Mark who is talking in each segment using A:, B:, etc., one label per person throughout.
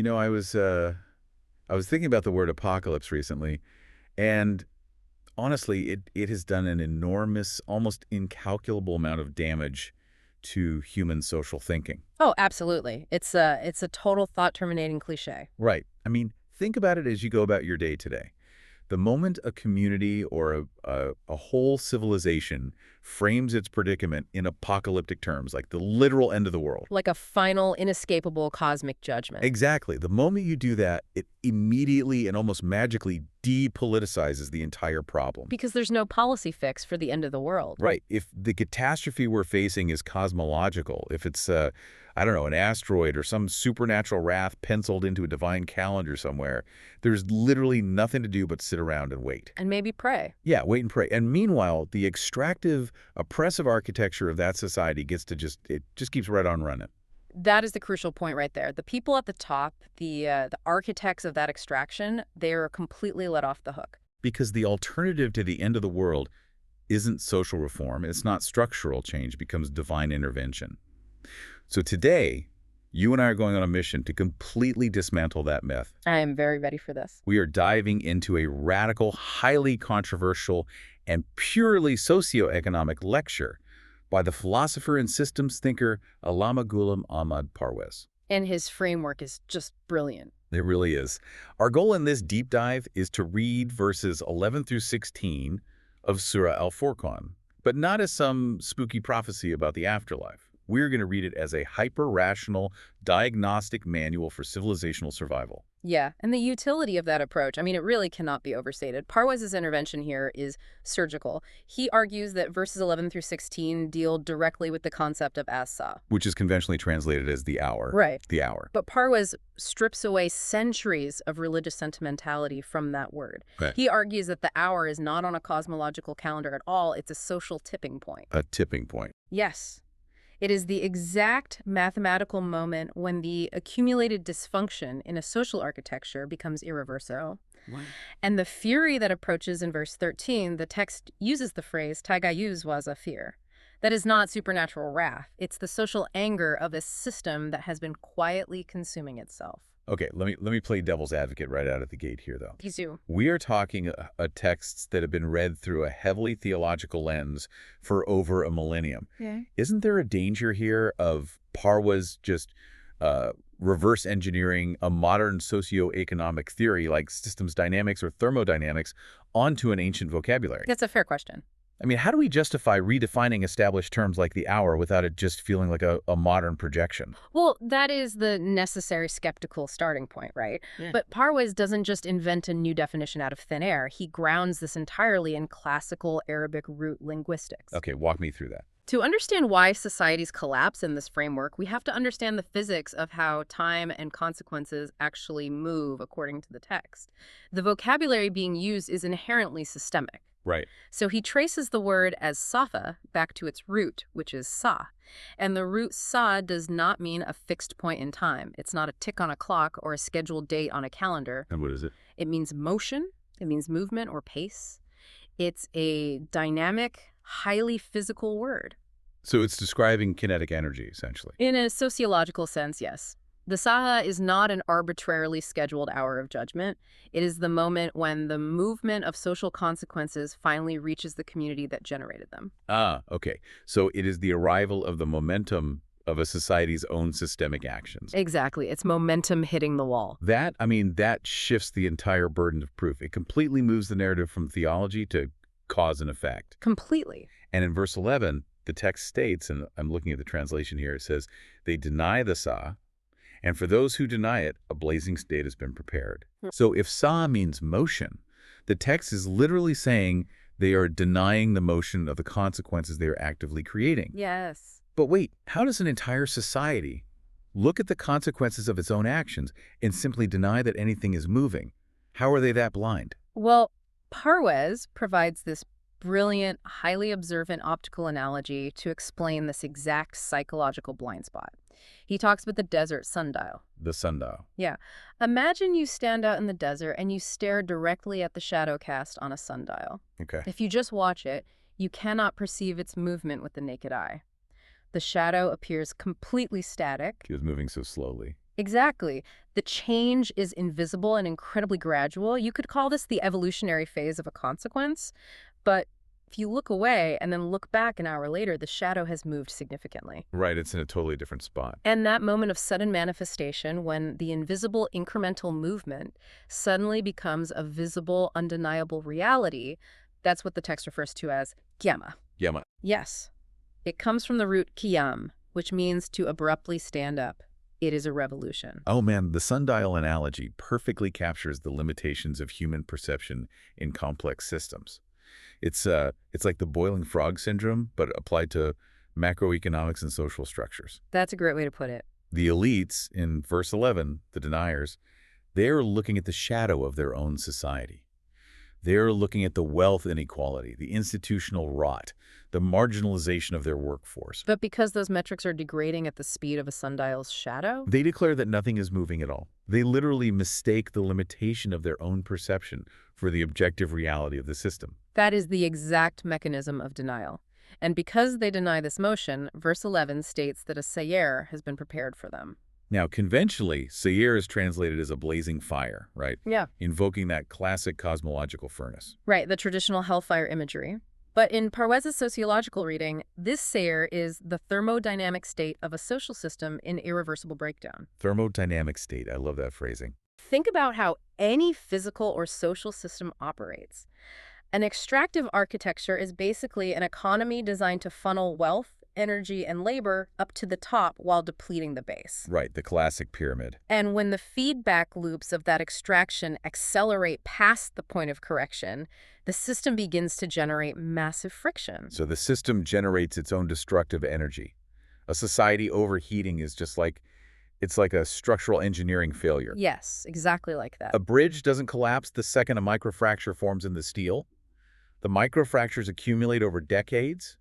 A: I was thinking about the word apocalypse recently, and honestly, it has done an enormous, almost incalculable amount of damage to human social thinking.
B: Oh, absolutely. It's a total thought-terminating cliche.
A: Right. I mean, think about it as you go about your day today. The moment a community or a whole civilization frames its predicament in apocalyptic terms, like the literal end of the world.
B: Like a final, inescapable cosmic judgment.
A: Exactly. The moment you do that, it immediately and almost magically depoliticizes the entire problem.
B: Because there's no policy fix for the end of the world.
A: Right. If the catastrophe we're facing is cosmological, if it's, I don't know, an asteroid or some supernatural wrath penciled into a divine calendar somewhere, there's literally nothing to do but sit around and wait.
B: And maybe pray.
A: Yeah, wait and pray. And meanwhile, the extractive, oppressive architecture of that society it just keeps right on running.
B: That is the crucial point right there. The people at the top, the architects of that extraction, they are completely let off the hook.
A: Because the alternative to the end of the world isn't social reform, it's not structural change, it becomes divine intervention. So today, you and I are going on a mission to completely dismantle that myth.
B: I am very ready for this.
A: We are diving into a radical, highly controversial, and purely socioeconomic lecture by the philosopher and systems thinker Allama Ghulam Ahmad Parwez.
B: And his framework is just brilliant.
A: It really is. Our goal in this deep dive is to read verses 11 through 16 of Surah Al-Furqan, but not as some spooky prophecy about the afterlife. We're going to read it as a hyper-rational, diagnostic manual for civilizational survival.
B: Yeah, and the utility of that approach, I mean, it really cannot be overstated. Parwez's intervention here is surgical. He argues that verses 11 through 16 deal directly with the concept of As-Saah.
A: Which is conventionally translated as the hour.
B: Right.
A: The hour.
B: But Parwez strips away centuries of religious sentimentality from that word.
A: Right.
B: He argues that the hour is not on a cosmological calendar at all. It's a social tipping point.
A: A tipping point.
B: Yes. It is the exact mathematical moment when the accumulated dysfunction in a social architecture becomes irreversible.
A: What?
B: And the fury that approaches in verse 13, the text uses the phrase, tagayuz was a fear. That is not supernatural wrath. It's the social anger of a system that has been quietly consuming itself.
A: Okay, let me play devil's advocate right out of the gate here, though.
B: Please do.
A: We are talking texts that have been read through a heavily theological lens for over a millennium.
B: Yeah.
A: Isn't there a danger here of Parwez just reverse engineering a modern socioeconomic theory like systems dynamics or thermodynamics onto an ancient vocabulary?
B: That's a fair question.
A: I mean, how do we justify redefining established terms like the hour without it just feeling like a modern projection?
B: Well, that is the necessary skeptical starting point, right?
A: Yeah.
B: But Parwez doesn't just invent a new definition out of thin air. He grounds this entirely in classical Arabic root linguistics.
A: Okay, walk me through that.
B: To understand why societies collapse in this framework, we have to understand the physics of how time and consequences actually move according to the text. The vocabulary being used is inherently systemic.
A: Right.
B: So he traces the word as safa back to its root, which is sa. And the root sa does not mean a fixed point in time. It's not a tick on a clock or a scheduled date on a calendar.
A: And what is it?
B: It means motion. It means movement or pace. It's a dynamic, highly physical word.
A: So it's describing kinetic energy, essentially.
B: In a sociological sense, yes. The Saha is not an arbitrarily scheduled hour of judgment. It is the moment when the movement of social consequences finally reaches the community that generated them.
A: Ah, okay. So it is the arrival of the momentum of a society's own systemic actions.
B: Exactly. It's momentum hitting the wall.
A: That shifts the entire burden of proof. It completely moves the narrative from theology to cause and effect.
B: Completely.
A: And in verse 11, the text states, and I'm looking at the translation here, it says, they deny the Saah, and for those who deny it, a blazing state has been prepared. So if Saah means motion, the text is literally saying they are denying the motion of the consequences they are actively creating.
B: Yes.
A: But wait, how does an entire society look at the consequences of its own actions and simply deny that anything is moving? How are they that blind?
B: Well, Parwez provides this brilliant, highly observant optical analogy to explain this exact psychological blind spot. He talks about the desert sundial.
A: The sundial.
B: Yeah. Imagine you stand out in the desert and you stare directly at the shadow cast on a sundial.
A: Okay.
B: If you just watch it, you cannot perceive its movement with the naked eye. The shadow appears completely static.
A: He was moving so slowly.
B: Exactly. The change is invisible and incredibly gradual. You could call this the evolutionary phase of a consequence, but if you look away and then look back an hour later, the shadow has moved significantly.
A: Right, it's in a totally different spot.
B: And that moment of sudden manifestation, when the invisible incremental movement suddenly becomes a visible, undeniable reality, that's what the text refers to as qiyamah.
A: Yeah,
B: Yes, it comes from the root qiyam, which means to abruptly stand up. It is a revolution.
A: oh man, the sundial analogy perfectly captures the limitations of human perception in complex systems. It's like the boiling frog syndrome, but applied to macroeconomics and social structures.
B: That's a great way to put it.
A: The elites, in verse 11, the deniers, they're looking at the shadow of their own society. They're looking at the wealth inequality, the institutional rot, the marginalization of their workforce.
B: But because those metrics are degrading at the speed of a sundial's shadow?
A: They declare that nothing is moving at all. They literally mistake the limitation of their own perception for the objective reality of the system.
B: That is the exact mechanism of denial. And because they deny this motion, verse 11 states that a sayer has been prepared for them.
A: Now, conventionally, Sayer is translated as a blazing fire, right?
B: Yeah.
A: Invoking that classic cosmological furnace.
B: Right, the traditional hellfire imagery. But in Parwez's sociological reading, this sayer is the thermodynamic state of a social system in irreversible breakdown.
A: Thermodynamic state, I love that phrasing.
B: Think about how any physical or social system operates. An extractive architecture is basically an economy designed to funnel wealth, energy, and labor up to the top while depleting the base.
A: Right, the classic pyramid.
B: And when the feedback loops of that extraction accelerate past the point of correction, the system begins to generate massive friction.
A: So the system generates its own destructive energy. A society overheating is it's like a structural engineering failure.
B: Yes, exactly like that.
A: A bridge doesn't collapse the second a microfracture forms in the steel. The microfractures accumulate over decades.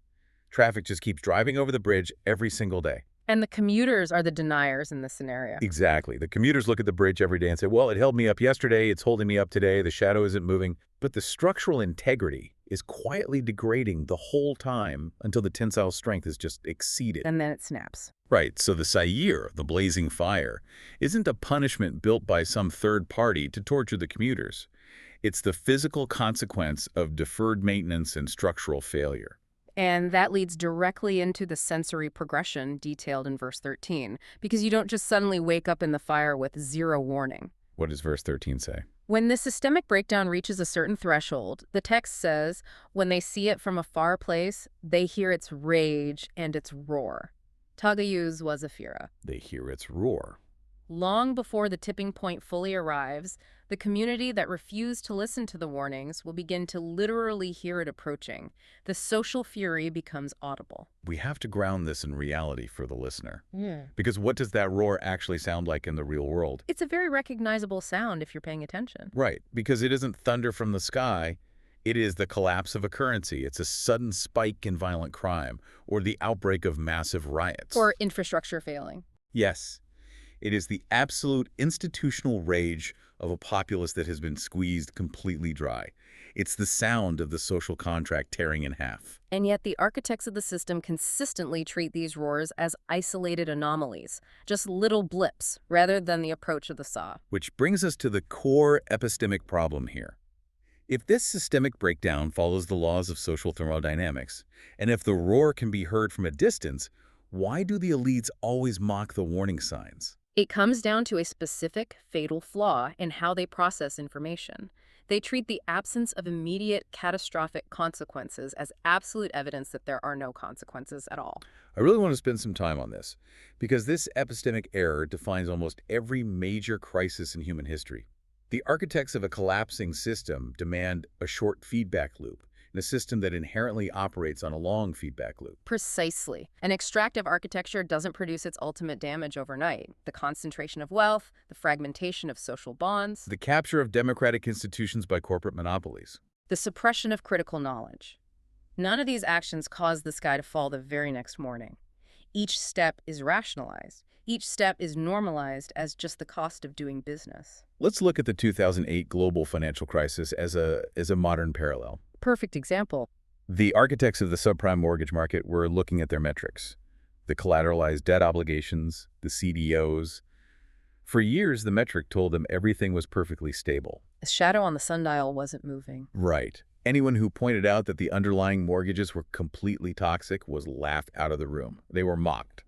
A: Traffic just keeps driving over the bridge every single day.
B: And the commuters are the deniers in this scenario.
A: Exactly. The commuters look at the bridge every day and say, well, it held me up yesterday, it's holding me up today, the shadow isn't moving. But the structural integrity is quietly degrading the whole time until the tensile strength is just exceeded.
B: And then it snaps.
A: Right, so the sayer, the blazing fire, isn't a punishment built by some third party to torture the commuters. It's the physical consequence of deferred maintenance and structural failure.
B: And that leads directly into the sensory progression detailed in verse 13, because you don't just suddenly wake up in the fire with zero warning.
A: What does verse 13 say?
B: When the systemic breakdown reaches a certain threshold, the text says, when they see it from a far place, they hear its rage and its roar. Tagayuz was a fira.
A: They hear its roar.
B: Long before the tipping point fully arrives, the community that refused to listen to the warnings will begin to literally hear it approaching. The social fury becomes audible.
A: We have to ground this in reality for the listener.
B: Yeah.
A: Because what does that roar actually sound like in the real world?
B: It's a very recognizable sound if you're paying attention.
A: Right, because it isn't thunder from the sky. It is the collapse of a currency. It's a sudden spike in violent crime or the outbreak of massive riots.
B: Or infrastructure failing.
A: Yes, it is the absolute institutional rage of a populace that has been squeezed completely dry. It's the sound of the social contract tearing in half.
B: And yet the architects of the system consistently treat these roars as isolated anomalies, just little blips, rather than the approach of the Saw.
A: Which brings us to the core epistemic problem here. If this systemic breakdown follows the laws of social thermodynamics, and if the roar can be heard from a distance, why do the elites always mock the warning signs?
B: It comes down to a specific, fatal flaw in how they process information. They treat the absence of immediate, catastrophic consequences as absolute evidence that there are no consequences at all.
A: I really want to spend some time on this, because this epistemic error defines almost every major crisis in human history. The architects of a collapsing system demand a short feedback loop, in a system that inherently operates on a long feedback loop.
B: Precisely. An extractive architecture doesn't produce its ultimate damage overnight. The concentration of wealth, the fragmentation of social bonds,
A: The capture of democratic institutions by corporate monopolies.
B: the suppression of critical knowledge. None of these actions cause the sky to fall the very next morning. Each step is rationalized. Each step is normalized as just the cost of doing business.
A: Let's look at the 2008 global financial crisis as a modern parallel.
B: Perfect example.
A: The architects of the subprime mortgage market were looking at their metrics. The collateralized debt obligations, the CDOs. For years, the metric told them everything was perfectly stable.
B: The shadow on the sundial wasn't moving.
A: Right. Anyone who pointed out that the underlying mortgages were completely toxic was laughed out of the room. They were mocked.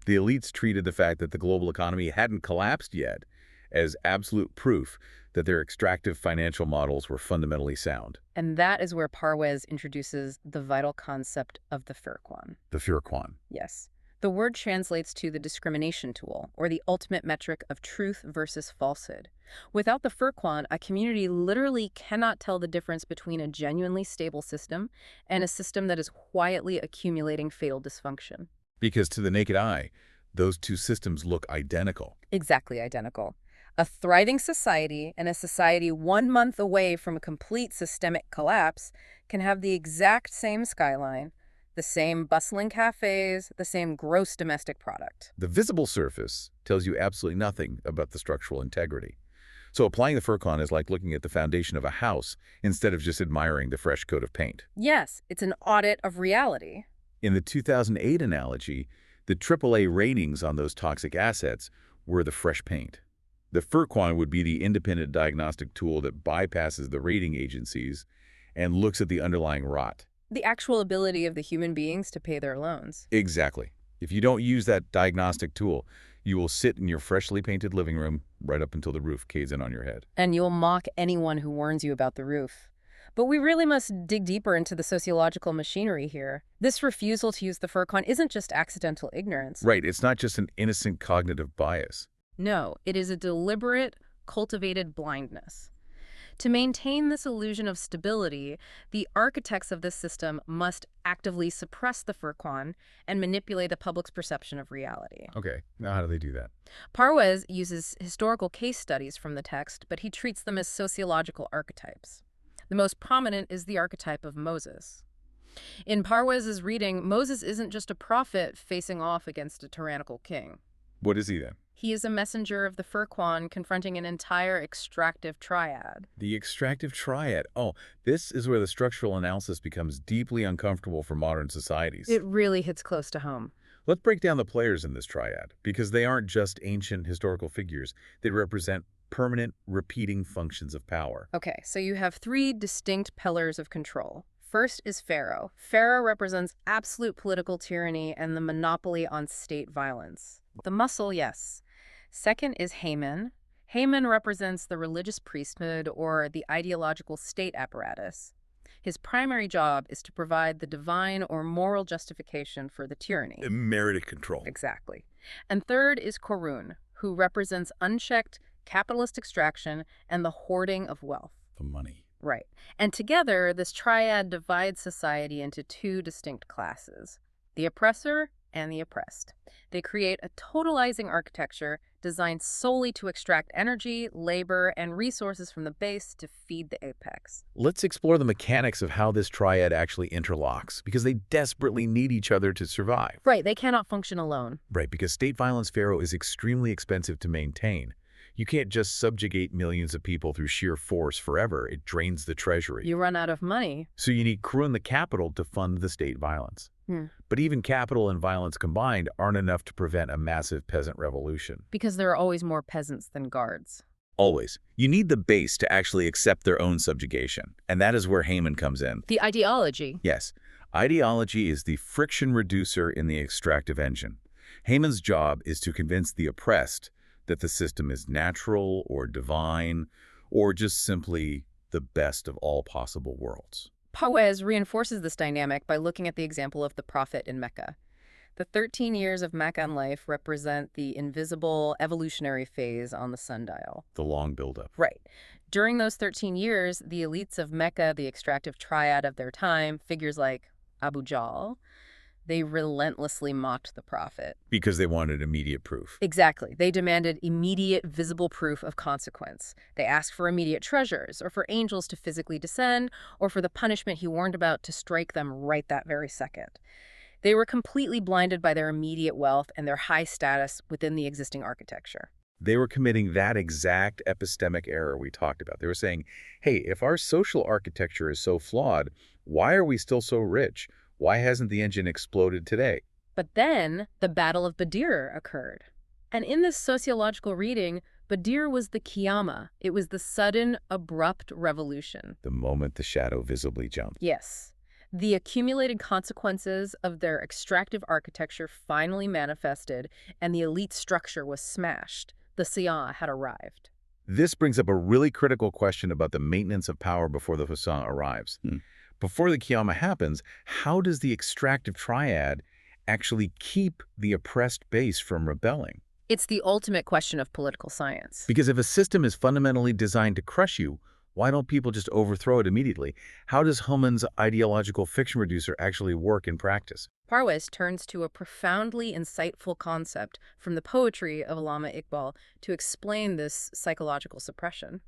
A: The elites treated the fact that the global economy hadn't collapsed yet as absolute proof that their extractive financial models were fundamentally sound.
B: And that is where Parwez introduces the vital concept of the Furqan.
A: The Furqan.
B: Yes. The word translates to the discrimination tool, or the ultimate metric of truth versus falsehood. Without the Furqan, a community literally cannot tell the difference between a genuinely stable system and a system that is quietly accumulating fatal dysfunction.
A: Because to the naked eye, those two systems look identical.
B: Exactly identical. A thriving society and a society 1 month away from a complete systemic collapse can have the exact same skyline, the same bustling cafes, the same gross domestic product.
A: The visible surface tells you absolutely nothing about the structural integrity. So applying the Furqan is like looking at the foundation of a house instead of just admiring the fresh coat of paint.
B: Yes, it's an audit of reality.
A: In the 2008 analogy, the AAA ratings on those toxic assets were the fresh paint. The Furqan would be the independent diagnostic tool that bypasses the rating agencies and looks at the underlying rot.
B: The actual ability of the human beings to pay their loans.
A: Exactly. If you don't use that diagnostic tool, you will sit in your freshly painted living room right up until the roof caves in on your head.
B: And you'll mock anyone who warns you about the roof. But we really must dig deeper into the sociological machinery here. This refusal to use the Furqan isn't just accidental ignorance.
A: Right. It's not just an innocent cognitive bias.
B: No, it is a deliberate, cultivated blindness. To maintain this illusion of stability, the architects of this system must actively suppress the Furqan and manipulate the public's perception of reality.
A: Okay, now how do they do that?
B: Parwez uses historical case studies from the text, but he treats them as sociological archetypes. The most prominent is the archetype of Moses. In Parwez's reading, Moses isn't just a prophet facing off against a tyrannical king.
A: What is he then?
B: He is a messenger of the Furqan confronting an entire extractive triad.
A: The extractive triad. Oh, this is where the structural analysis becomes deeply uncomfortable for modern societies.
B: It really hits close to home.
A: Let's break down the players in this triad, because they aren't just ancient historical figures. They represent permanent, repeating functions of power.
B: Okay, so you have 3 distinct pillars of control. First is Pharaoh. Pharaoh represents absolute political tyranny and the monopoly on state violence. The muscle, yes. Second is Haman. Haman represents the religious priesthood or the ideological state apparatus. His primary job is to provide the divine or moral justification for the tyranny.
A: Merited control.
B: Exactly. And third is Korun, who represents unchecked capitalist extraction and the hoarding of wealth.
A: The money.
B: Right. And together, this triad divides society into 2 distinct classes, the oppressor and the oppressed. They create a totalizing architecture designed solely to extract energy, labor, and resources from the base to feed the apex.
A: Let's explore the mechanics of how this triad actually interlocks, because they desperately need each other to survive.
B: Right, they cannot function alone.
A: Right, because state violence, Pharaoh, is extremely expensive to maintain. You can't just subjugate millions of people through sheer force forever. It drains the treasury.
B: You run out of money.
A: So you need Qur'an, the capital, to fund the state violence. But even capital and violence combined aren't enough to prevent a massive peasant revolution.
B: Because there are always more peasants than guards.
A: Always. You need the base to actually accept their own subjugation. And that is where Haman comes in.
B: The ideology.
A: Yes. Ideology is the friction reducer in the extractive engine. Haman's job is to convince the oppressed that the system is natural or divine or just simply the best of all possible worlds.
B: Parwez reinforces this dynamic by looking at the example of the prophet in Mecca. The 13 years of Meccan life represent the invisible evolutionary phase on the sundial.
A: The long buildup.
B: Right. During those 13 years, the elites of Mecca, the extractive triad of their time, figures like Abu Jahl, they relentlessly mocked the prophet.
A: Because they wanted immediate proof.
B: Exactly. They demanded immediate, visible proof of consequence. They asked for immediate treasures, or for angels to physically descend, or for the punishment he warned about to strike them right that very second. They were completely blinded by their immediate wealth and their high status within the existing architecture.
A: They were committing that exact epistemic error we talked about. They were saying, hey, if our social architecture is so flawed, why are we still so rich? Why hasn't the engine exploded today?
B: But then the Battle of Badr occurred. And in this sociological reading, Badir was the Qiyamah. It was the sudden, abrupt revolution.
A: The moment the shadow visibly jumped.
B: Yes. The accumulated consequences of their extractive architecture finally manifested, and the elite structure was smashed. The As-Saah had arrived.
A: This brings up a really critical question about the maintenance of power before the As-Saah arrives. Before the Qiyamah happens, how does the extractive triad actually keep the oppressed base from rebelling?
B: It's the ultimate question of political science.
A: Because if a system is fundamentally designed to crush you, why don't people just overthrow it immediately? How does Hillman's ideological fiction reducer actually work in practice?
B: Parwez turns to a profoundly insightful concept from the poetry of Allama Iqbal to explain this psychological suppression.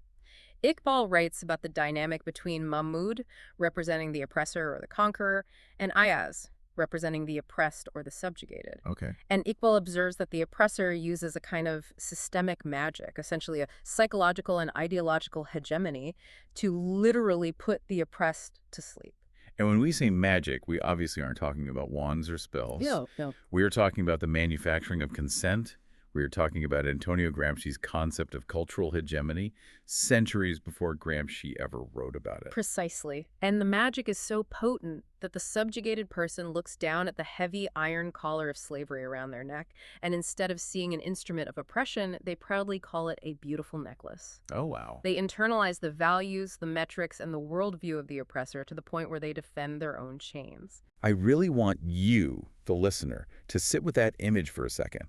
B: Iqbal writes about the dynamic between Mahmud, representing the oppressor or the conqueror, and Ayat, representing the oppressed or the subjugated.
A: Okay.
B: And Iqbal observes that the oppressor uses a kind of systemic magic, essentially a psychological and ideological hegemony, to literally put the oppressed to sleep.
A: And when we say magic, we obviously aren't talking about wands or spells.
B: No.
A: We are talking about the manufacturing of consent. We are talking about Antonio Gramsci's concept of cultural hegemony centuries before Gramsci ever wrote about it.
B: Precisely. And the magic is so potent that the subjugated person looks down at the heavy iron collar of slavery around their neck, and instead of seeing an instrument of oppression, they proudly call it a beautiful necklace.
A: Oh, wow.
B: They internalize the values, the metrics, and the worldview of the oppressor to the point where they defend their own chains.
A: I really want you, the listener, to sit with that image for a second.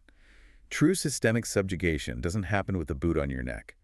A: True systemic subjugation doesn't happen with the boot on your neck.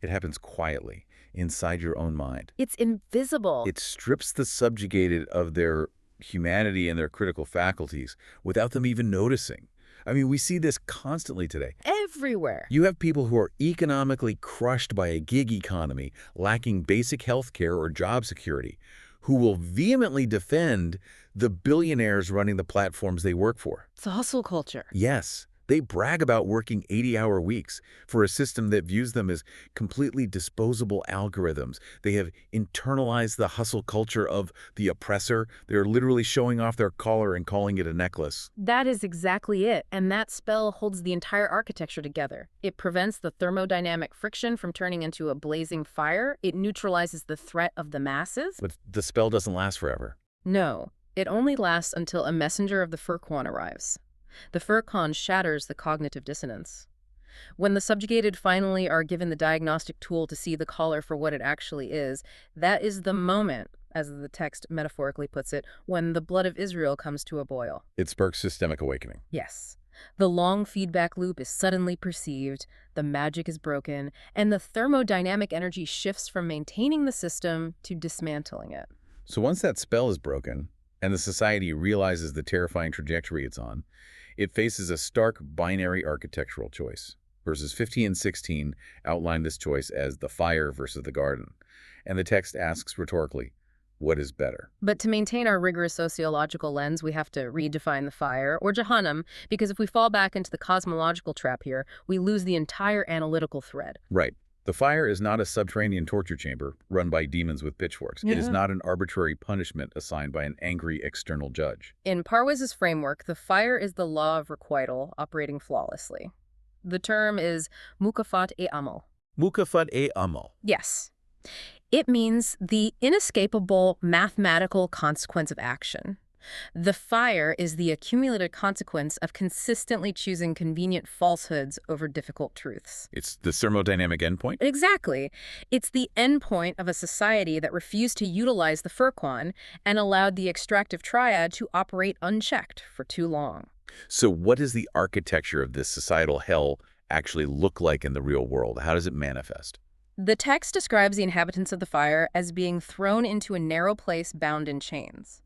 A: It happens quietly, inside your own mind.
B: It's invisible.
A: It strips the subjugated of their humanity and their critical faculties without them even noticing. I mean, we see this constantly today.
B: Everywhere.
A: You have people who are economically crushed by a gig economy, lacking basic health care or job security, who will vehemently defend the billionaires running the platforms they work for.
B: It's a hustle culture.
A: Yes. They brag about working 80-hour weeks for a system that views them as completely disposable algorithms. They have internalized the hustle culture of the oppressor. They're literally showing off their collar and calling it a necklace.
B: That is exactly it, and that spell holds the entire architecture together. It prevents the thermodynamic friction from turning into a blazing fire. It neutralizes the threat of the masses.
A: But the spell doesn't last forever.
B: No, it only lasts until a messenger of the Furqan arrives. The Furqan shatters the cognitive dissonance. When the subjugated finally are given the diagnostic tool to see the collar for what it actually is, that is the moment, as the text metaphorically puts it, when the blood of Israel comes to a boil.
A: It sparks systemic awakening.
B: Yes. The long feedback loop is suddenly perceived, the magic is broken, and the thermodynamic energy shifts from maintaining the system to dismantling it.
A: So once that spell is broken, and the society realizes the terrifying trajectory it's on, it faces a stark binary architectural choice. Verses 15 and 16 outline this choice as the fire versus the garden. And the text asks rhetorically, what is better?
B: But to maintain our rigorous sociological lens, we have to redefine the fire, or Jahannam, because if we fall back into the cosmological trap here, we lose the entire analytical thread.
A: Right. The fire is not a subterranean torture chamber run by demons with pitchforks. It is not an arbitrary punishment assigned by an angry external judge.
B: In Parwez's framework, the fire is the law of requital operating flawlessly. The term is mukafat-e-amal.
A: Mukafat-e-amal.
B: Yes. It means the inescapable mathematical consequence of action. The fire is the accumulated consequence of consistently choosing convenient falsehoods over difficult truths.
A: It's the thermodynamic endpoint?
B: Exactly. It's the endpoint of a society that refused to utilize the Furqan and allowed the extractive triad to operate unchecked for too long.
A: So what does the architecture of this societal hell actually look like in the real world? How does it manifest?
B: The text describes the inhabitants of the fire as being thrown into a narrow place bound in chains.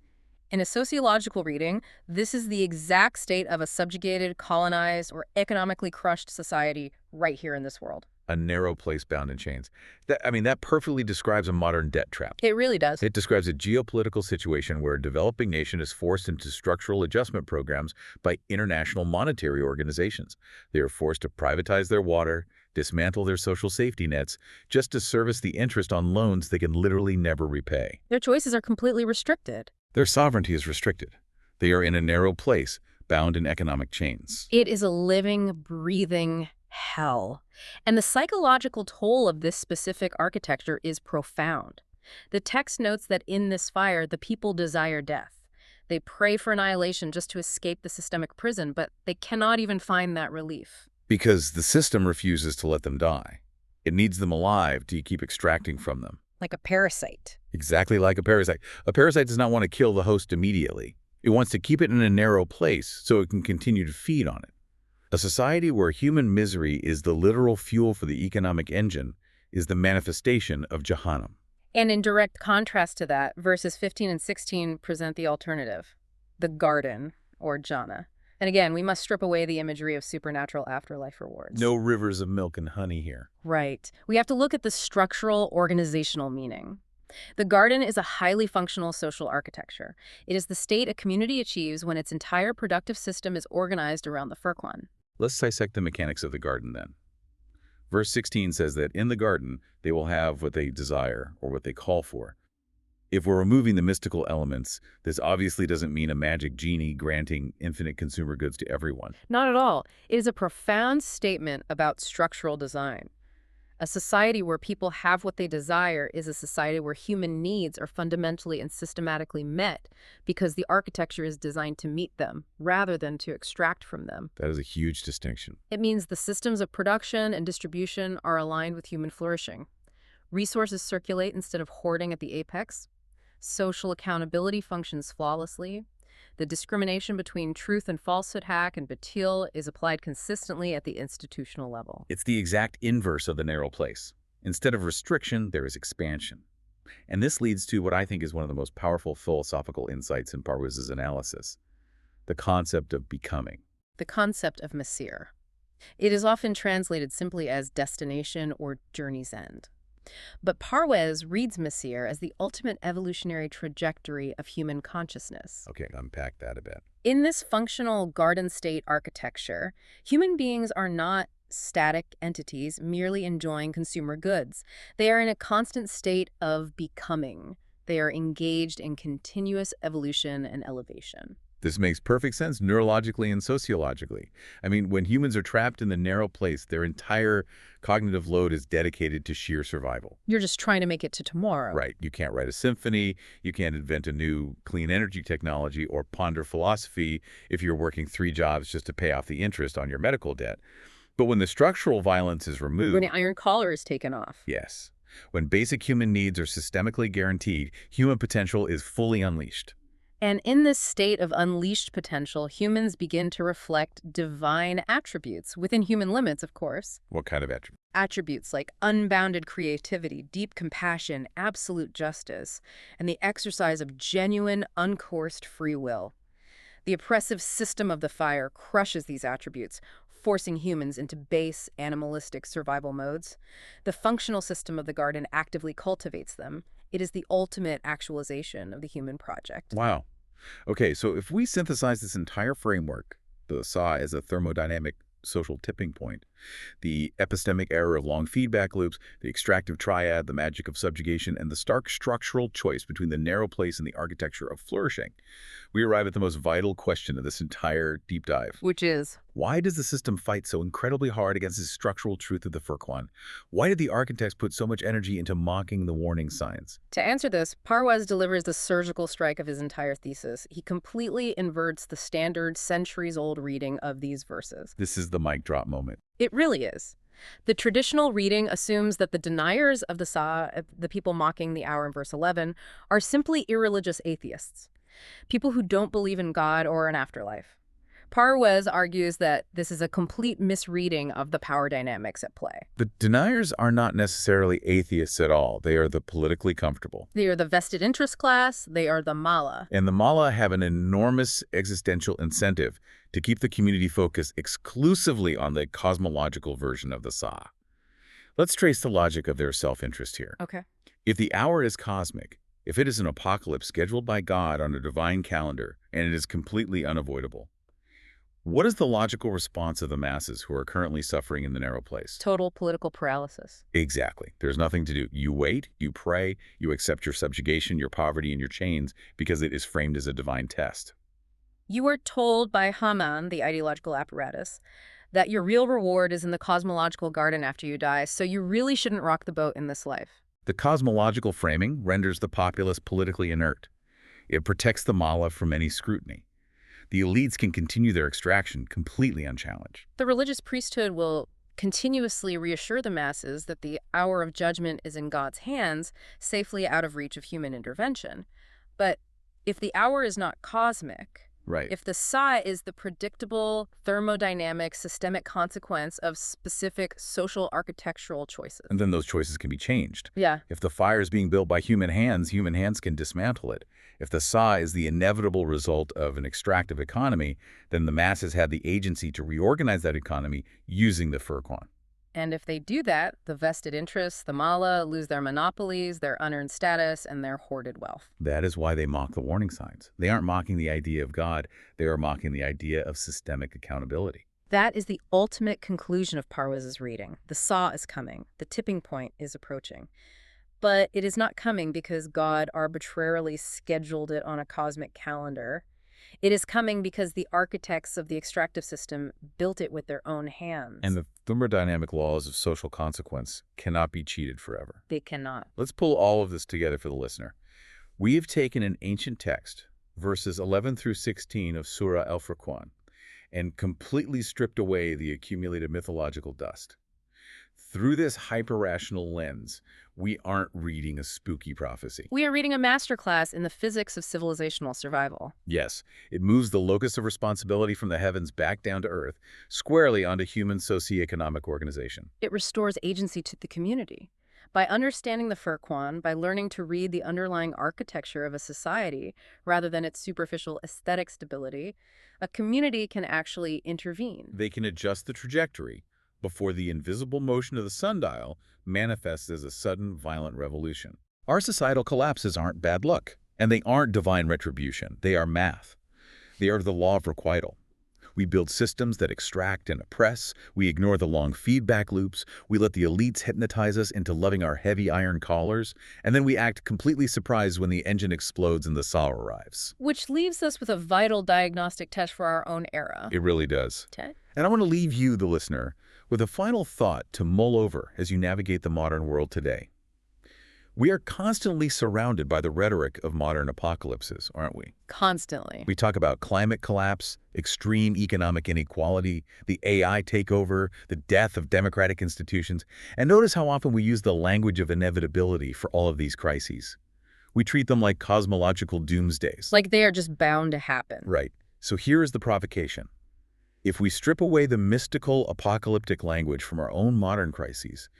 B: In a sociological reading, this is the exact state of a subjugated, colonized, or economically crushed society right here in this world.
A: A narrow place bound in chains. That perfectly describes a modern debt trap.
B: It really does.
A: It describes a geopolitical situation where a developing nation is forced into structural adjustment programs by international monetary organizations. They are forced to privatize their water, dismantle their social safety nets, just to service the interest on loans they can literally never repay.
B: Their choices are completely restricted.
A: Their sovereignty is restricted. They are in a narrow place, bound in economic chains.
B: It is a living, breathing hell. And the psychological toll of this specific architecture is profound. The text notes that in this fire, the people desire death. They pray for annihilation just to escape the systemic prison, but they cannot even find that relief.
A: Because the system refuses to let them die. It needs them alive to keep extracting from them.
B: Like a parasite.
A: Exactly like a parasite. A parasite does not want to kill the host immediately. It wants to keep it in a narrow place so it can continue to feed on it. A society where human misery is the literal fuel for the economic engine is the manifestation of Jahannam.
B: And in direct contrast to that, verses 15 and 16 present the alternative, the garden, or Jannah. And again, we must strip away the imagery of supernatural afterlife rewards.
A: No rivers of milk and honey here.
B: Right. We have to look at the structural, organizational meaning. The garden is a highly functional social architecture. It is the state a community achieves when its entire productive system is organized around the Furqan.
A: Let's dissect the mechanics of the garden then. Verse 16 says that in the garden, they will have what they desire, or what they call for. If we're removing the mystical elements, this obviously doesn't mean a magic genie granting infinite consumer goods to everyone.
B: Not at all. It is a profound statement about structural design. A society where people have what they desire is a society where human needs are fundamentally and systematically met because the architecture is designed to meet them rather than to extract from them.
A: That is a huge distinction.
B: It means the systems of production and distribution are aligned with human flourishing. Resources circulate instead of hoarding at the apex. Social accountability functions flawlessly. The discrimination between truth and falsehood hack and batil is applied consistently at the institutional level.
A: It's the exact inverse of the narrow place. Instead of restriction, there is expansion. And this leads to what I think is one of the most powerful philosophical insights in Parwez's analysis, the concept of becoming.
B: The concept of Masir. It is often translated simply as destination or journey's end. But Parwez reads Masir as the ultimate evolutionary trajectory of human consciousness.
A: Okay, unpack that a bit.
B: In this functional garden state architecture, human beings are not static entities merely enjoying consumer goods. They are in a constant state of becoming. They are engaged in continuous evolution and elevation.
A: This makes perfect sense neurologically and sociologically. I mean, when humans are trapped in the narrow place, their entire cognitive load is dedicated to sheer survival.
B: You're just trying to make it to tomorrow.
A: Right. You can't write a symphony, you can't invent a new clean energy technology or ponder philosophy if you're working 3 jobs just to pay off the interest on your medical debt. But when the structural violence is removed—
B: When the iron collar is taken off.
A: Yes. When basic human needs are systemically guaranteed, human potential is fully unleashed.
B: And in this state of unleashed potential, humans begin to reflect divine attributes, within human limits, of course.
A: What kind of attribute?
B: Attributes like unbounded creativity, deep compassion, absolute justice, and the exercise of genuine, uncoerced free will. The oppressive system of the fire crushes these attributes, forcing humans into base, animalistic survival modes. The functional system of the garden actively cultivates them. It is the ultimate actualization of the human project.
A: Wow. Okay, so if we synthesize this entire framework, the As-Saah as a thermodynamic social tipping point, the epistemic error of long feedback loops, the extractive triad, the magic of subjugation, and the stark structural choice between the narrow place and the architecture of flourishing, we arrive at the most vital question of this entire deep dive.
B: Which is?
A: Why does the system fight so incredibly hard against the structural truth of the Furqan? Why did the architects put so much energy into mocking the warning signs?
B: To answer this, Parwez delivers the surgical strike of his entire thesis. He completely inverts the standard centuries-old reading of these verses.
A: This is the mic drop moment.
B: It really is. The traditional reading assumes that the deniers of the Saah, the people mocking the hour in verse 11, are simply irreligious atheists, people who don't believe in God or an afterlife. Parwez argues that this is a complete misreading of the power dynamics at play.
A: The deniers are not necessarily atheists at all. They are the politically comfortable.
B: They are the vested interest class. They are the mala.
A: And the mala have an enormous existential incentive to keep the community focused exclusively on the cosmological version of the Saah. Let's trace the logic of their self-interest here.
B: Okay.
A: If the hour is cosmic, if it is an apocalypse scheduled by God on a divine calendar, and it is completely unavoidable, what is the logical response of the masses who are currently suffering in the narrow place?
B: Total political paralysis.
A: Exactly. There's nothing to do. You wait, you pray, you accept your subjugation, your poverty, and your chains because it is framed as a divine test.
B: You are told by Haman, the ideological apparatus, that your real reward is in the cosmological garden after you die, so you really shouldn't rock the boat in this life.
A: The cosmological framing renders the populace politically inert. It protects the mala from any scrutiny. The elites can continue their extraction completely unchallenged.
B: The religious priesthood will continuously reassure the masses that the hour of judgment is in God's hands, safely out of reach of human intervention. But if the hour is not cosmic,
A: Right.
B: if the As-Saah is the predictable, thermodynamic, systemic consequence of specific social architectural choices.
A: And then those choices can be changed.
B: Yeah.
A: If the fire is being built by human hands can dismantle it. If the As-Saah is the inevitable result of an extractive economy, then the masses had the agency to reorganize that economy using the Furqan.
B: And if they do that, the vested interests, the mala, lose their monopolies, their unearned status, and their hoarded wealth.
A: That is why they mock the warning signs. They aren't mocking the idea of God. They are mocking the idea of systemic accountability.
B: That is the ultimate conclusion of Parwez's reading. The As-Saah is coming. The tipping point is approaching. But it is not coming because God arbitrarily scheduled it on a cosmic calendar. It is coming because the architects of the extractive system built it with their own hands.
A: And the thermodynamic laws of social consequence cannot be cheated forever.
B: They cannot.
A: Let's pull all of this together for the listener. We have taken an ancient text, verses 11 through 16 of Surah Al-Furqan, and completely stripped away the accumulated mythological dust. Through this hyper-rational lens, we aren't reading a spooky prophecy.
B: We are reading a masterclass in the physics of civilizational survival.
A: Yes, it moves the locus of responsibility from the heavens back down to earth, squarely onto human socioeconomic organization.
B: It restores agency to the community. By understanding the Furqan, by learning to read the underlying architecture of a society rather than its superficial aesthetic stability, a community can actually intervene.
A: They can adjust the trajectory before the invisible motion of the sundial manifests as a sudden, violent revolution. Our societal collapses aren't bad luck, and they aren't divine retribution. They are math. They are the law of requital. We build systems that extract and oppress. We ignore the long feedback loops. We let the elites hypnotize us into loving our heavy iron collars. And then we act completely surprised when the engine explodes and the As-Saah arrives.
B: Which leaves us with a vital diagnostic test for our own era.
A: It really does.
B: Okay.
A: And I want to leave you, the listener, with a final thought to mull over as you navigate the modern world today. We are constantly surrounded by the rhetoric of modern apocalypses, aren't we?
B: Constantly.
A: We talk about climate collapse, extreme economic inequality, the AI takeover, the death of democratic institutions, and notice how often we use the language of inevitability for all of these crises. We treat them like cosmological doomsdays.
B: Like they are just bound to happen.
A: Right. So here is the provocation. If we strip away the mystical, apocalyptic language from our own modern crises,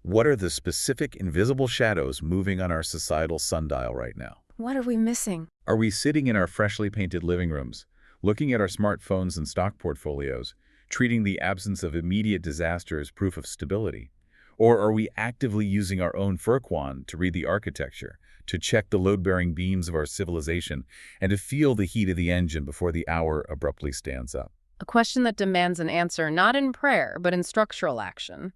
A: what are the specific, invisible shadows moving on our societal sundial right now?
B: What are we missing?
A: Are we sitting in our freshly painted living rooms, looking at our smartphones and stock portfolios, treating the absence of immediate disaster as proof of stability? Or are we actively using our own Furqan to read the architecture, to check the load-bearing beams of our civilization, and to feel the heat of the engine before the hour abruptly stands up?
B: A question that demands an answer not in prayer, but in structural action.